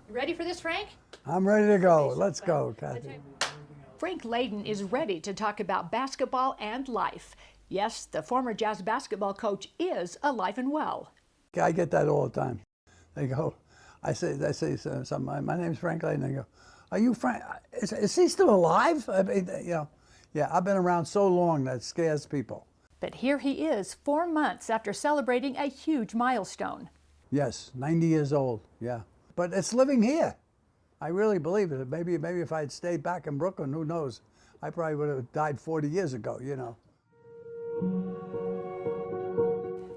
You ready for this, Frank? I'm ready to go. Let's go, Kathy. Frank Layden is ready to talk about basketball and life. Yes, the former Jazz basketball coach is alive and well. I get that all the time. They go, I say something, my name's Frank Layden. They go, are you Frank? Is he still alive? I mean, you know, yeah, I've been around so long that scares people. But here he is, 4 months after celebrating a huge milestone. Yes, 90 years old, yeah. But it's living here. I really believe it. Maybe if I'd stayed back in Brooklyn, who knows? I probably would have died 40 years ago, you know.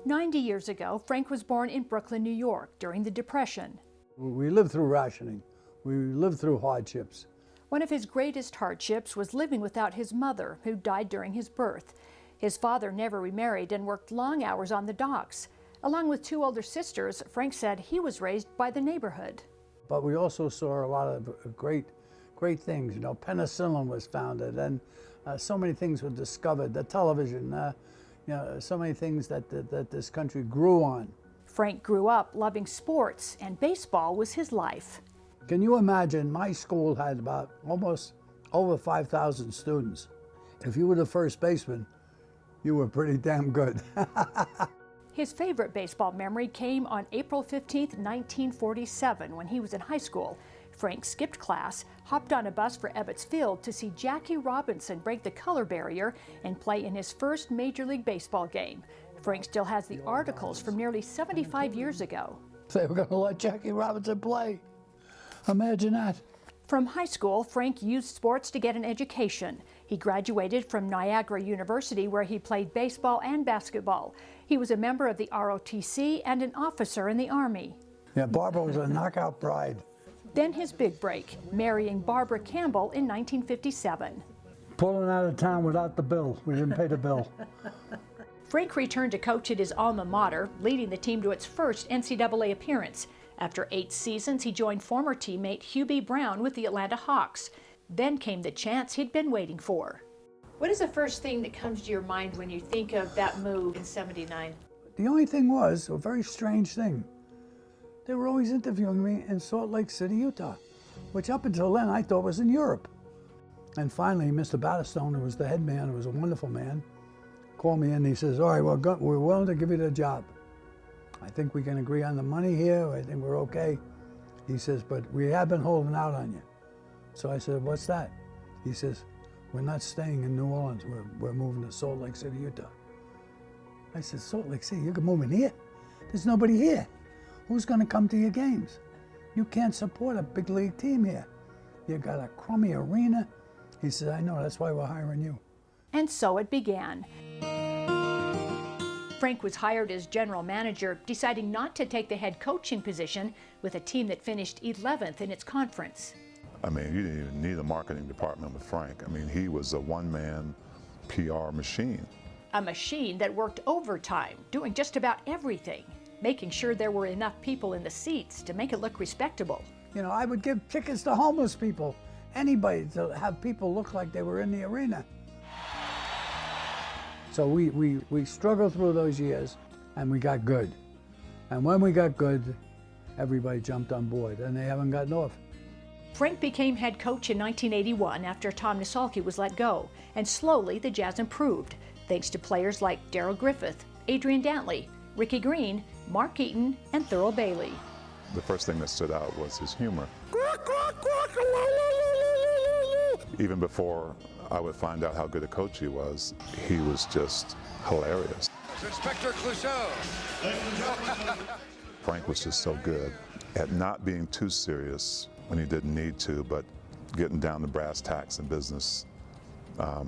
90 years ago, Frank was born in Brooklyn, New York during the Depression. We lived through rationing. We lived through hardships. One of his greatest hardships was living without his mother, who died during his birth. His father never remarried and worked long hours on the docks. Along with 2 older sisters, Frank said he was raised by the neighborhood. But we also saw a lot of great things. You know, penicillin was founded, and so many things were discovered. The television, you know, so many things that this country grew on. Frank grew up loving sports, and baseball was his life. Can you imagine? My school had about almost over 5,000 students. If you were the first baseman, you were pretty damn good. His favorite baseball memory came on April 15, 1947, when he was in high school. Frank skipped class, hopped on a bus for Ebbets Field to see Jackie Robinson break the color barrier and play in his first Major League Baseball game. Frank still has the articles from nearly 75 years ago. They were going to let Jackie Robinson play. Imagine that. From high school, Frank used sports to get an education. He graduated from Niagara University, where he played baseball and basketball. He was a member of the ROTC and an officer in the Army. Yeah, Barbara was a knockout bride. Then his big break, marrying Barbara Campbell in 1957. Pulling out of town without the bill. We didn't pay the bill. Frank returned to coach at his alma mater, leading the team to its first NCAA appearance. After 8 seasons, he joined former teammate Hubie Brown with the Atlanta Hawks. Then came the chance he'd been waiting for. What is the first thing that comes to your mind when you think of that move in '79? The only thing was, a very strange thing, they were always interviewing me in Salt Lake City, Utah, which up until then I thought was in Europe. And finally, Mr. Battistone, who was the head man, who was a wonderful man, called me in and he says, all right, we're willing to give you the job. I think we can agree on the money here. I think we're okay. He says, but we have been holding out on you. So I said, what's that? He says, we're not staying in New Orleans. We're moving to Salt Lake City, Utah. I said, Salt Lake City? You can move in here? There's nobody here. Who's going to come to your games? You can't support a big league team here. You got a crummy arena. He says, I know, that's why we're hiring you. And so it began. Frank was hired as general manager, deciding not to take the head coaching position with a team that finished 11th in its conference. I mean, you didn't even need a marketing department with Frank. I mean, he was a one-man PR machine. A machine that worked overtime, doing just about everything, making sure there were enough people in the seats to make it look respectable. You know, I would give tickets to homeless people, anybody, to have people look like they were in the arena. So we struggled through those years, and we got good. And when we got good, everybody jumped on board, and they haven't gotten off. Frank became head coach in 1981 after Tom Nisolke was let go, and slowly the Jazz improved, thanks to players like Darrell Griffith, Adrian Dantley, Ricky Green, Mark Eaton, and Thurl Bailey. The first thing that stood out was his humor. Even before I would find out how good a coach he was just hilarious. Inspector Clouseau. Frank was just so good at not being too serious when he didn't need to, but getting down to brass tacks in business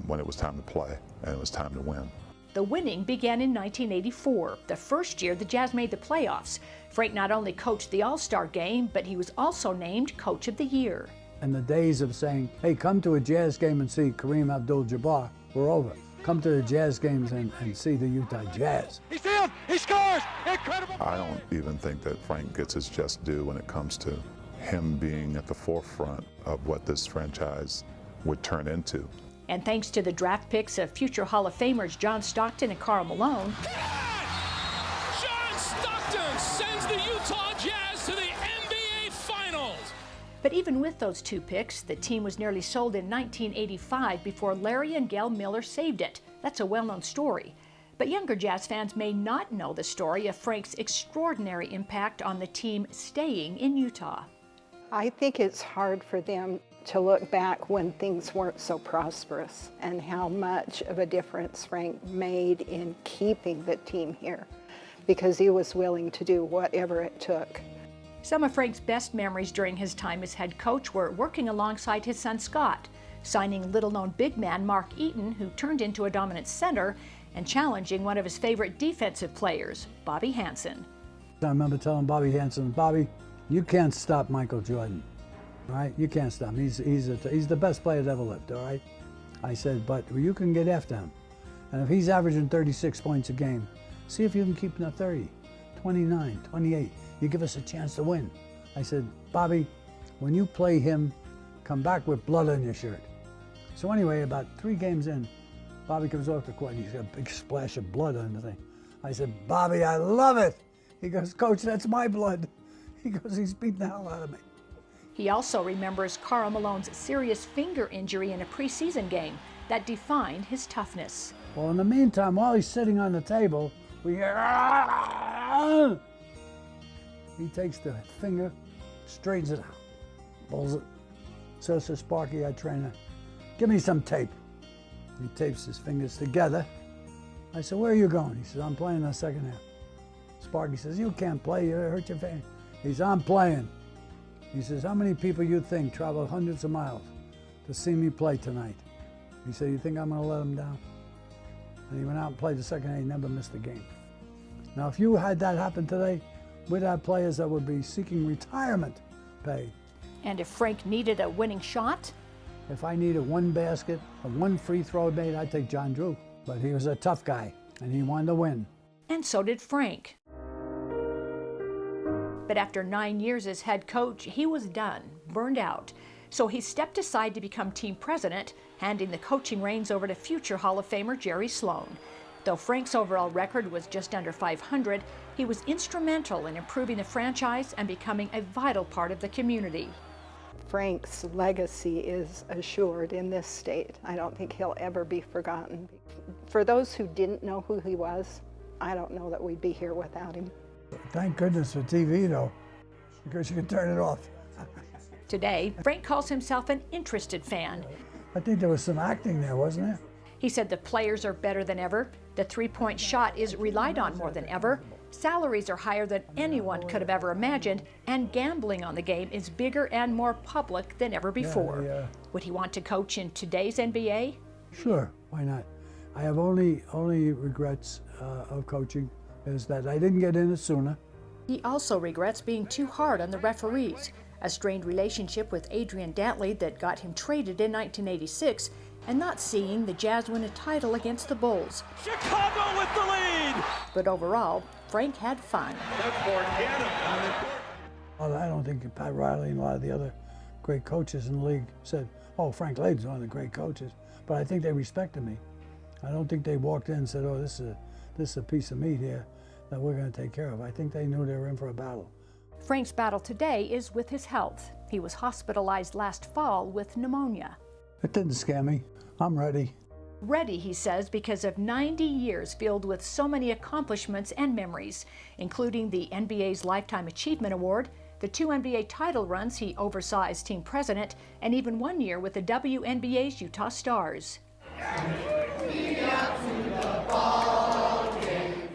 when it was time to play and it was time to win. The winning began in 1984, the first year the Jazz made the playoffs. Frank not only coached the All-Star game, but he was also named Coach of the Year. And the days of saying, hey, come to a Jazz game and see Kareem Abdul-Jabbar were over. Come to the Jazz games and see the Utah Jazz. He's in! He scores! Incredible! I don't even think that Frank gets his just due when it comes to him being at the forefront of what this franchise would turn into. And thanks to the draft picks of future Hall of Famers John Stockton and Karl Malone, John Stockton sends the Utah Jazz to the NBA Finals. But even with those 2 picks, the team was nearly sold in 1985 before Larry and Gail Miller saved it. That's a well-known story. But younger Jazz fans may not know the story of Frank's extraordinary impact on the team staying in Utah. I think it's hard for them to look back when things weren't so prosperous and how much of a difference Frank made in keeping the team here, because he was willing to do whatever it took. Some of Frank's best memories during his time as head coach were working alongside his son Scott, signing little-known big man Mark Eaton, who turned into a dominant center, and challenging one of his favorite defensive players, Bobby Hansen. I remember telling Bobby Hansen, Bobby, you can't stop Michael Jordan, all right? You can't stop him. He's the best player that ever lived, all right? I said, but you can get after him. And if he's averaging 36 points a game, see if you can keep him at 30, 29, 28. You give us a chance to win. I said, Bobby, when you play him, come back with blood on your shirt. So anyway, about 3 games in, Bobby comes off the court and he's got a big splash of blood on the thing. I said, Bobby, I love it. He goes, Coach, that's my blood. He goes, he's beating the hell out of me. He also remembers Karl Malone's serious finger injury in a preseason game that defined his toughness. Well, in the meantime, while he's sitting on the table, we hear, "Ah!" He takes the finger, straightens it out, pulls it, says to Sparky, our trainer, give me some tape. He tapes his fingers together. I said, where are you going? He says, I'm playing the second half. Sparky says, you can't play, you hurt your finger. He says, I'm playing. He says, how many people you think traveled hundreds of miles to see me play tonight? He said, you think I'm gonna let them down? And he went out and played the second half, he never missed a game. Now, if you had that happen today, we'd have players that would be seeking retirement pay. And if Frank needed a winning shot? If I needed 1 basket or 1 free throw made, I'd take John Drew. But he was a tough guy, and he wanted to win. And so did Frank. But after 9 years as head coach, he was done, burned out. So he stepped aside to become team president, handing the coaching reins over to future Hall of Famer Jerry Sloan. Though Frank's overall record was just under 500, he was instrumental in improving the franchise and becoming a vital part of the community. Frank's legacy is assured in this state. I don't think he'll ever be forgotten. For those who didn't know who he was, I don't know that we'd be here without him. Thank goodness for TV, though, because you can turn it off. Today, Frank calls himself an interested fan. I think there was some acting there, wasn't there? He said the players are better than ever, the three-point shot is relied on more than ever, salaries are higher than anyone could have ever imagined, and gambling on the game is bigger and more public than ever before. Yeah. Would he want to coach in today's NBA? Sure, why not? I have only regrets of coaching is that I didn't get in it sooner. He also regrets being too hard on the referees, a strained relationship with Adrian Dantley that got him traded in 1986, and not seeing the Jazz win a title against the Bulls. Chicago with the lead! But overall, Frank had fun. Well, I don't think Pat Riley and a lot of the other great coaches in the league said, oh, Frank Layden's one of the great coaches. But I think they respected me. I don't think they walked in and said, oh, this is a piece of meat here that we're going to take care of. I think they knew they were in for a battle. Frank's battle today is with his health. He was hospitalized last fall with pneumonia. It didn't scare me. I'm ready. Ready, he says, because of 90 years filled with so many accomplishments and memories, including the NBA's Lifetime Achievement Award, the 2 NBA title runs he oversaw as team president, and even 1 year with the WNBA's Utah Stars.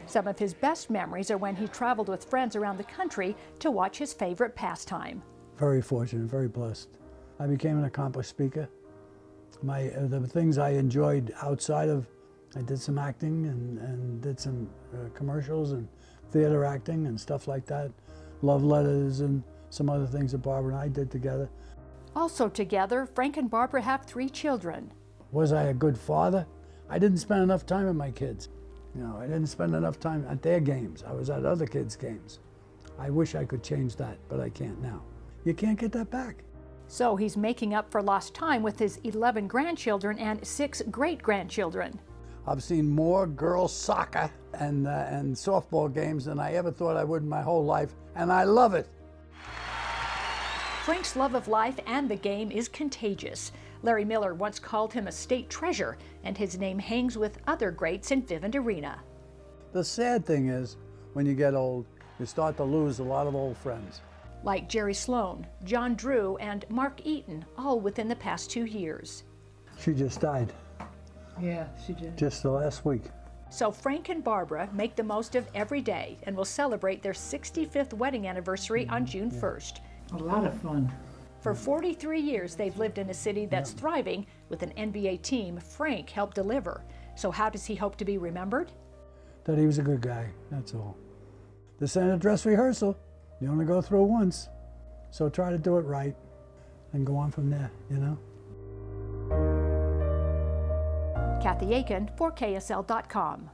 Some of his best memories are when he traveled with friends around the country to watch his favorite pastime. Very fortunate, very blessed. I became an accomplished speaker. The things I enjoyed outside of, I did some acting and did some commercials and theater acting and stuff like that. Love letters and some other things that Barbara and I did together. Also together, Frank and Barbara have 3 children. Was I a good father? I didn't spend enough time with my kids. You know, I didn't spend enough time at their games. I was at other kids' games. I wish I could change that, but I can't now. You can't get that back. So he's making up for lost time with his 11 grandchildren and 6 great-grandchildren. I've seen more girls' soccer and softball games than I ever thought I would in my whole life, and I love it. Frank's love of life and the game is contagious. Larry Miller once called him a state treasure, and his name hangs with other greats in Vivint Arena. The sad thing is, when you get old, you start to lose a lot of old friends. Like Jerry Sloan, John Drew, and Mark Eaton, all within the past 2 years. She just died. Yeah, she did. Just the last week. So Frank and Barbara make the most of every day and will celebrate their 65th wedding anniversary on June 1st. A lot of fun. For 43 years, they've lived in a city that's thriving with an NBA team Frank helped deliver. So how does he hope to be remembered? That he was a good guy, that's all. This ain't a dress rehearsal. You only go through it once. So try to do it right and go on from there, you know? Kathy Aiken for KSL.com.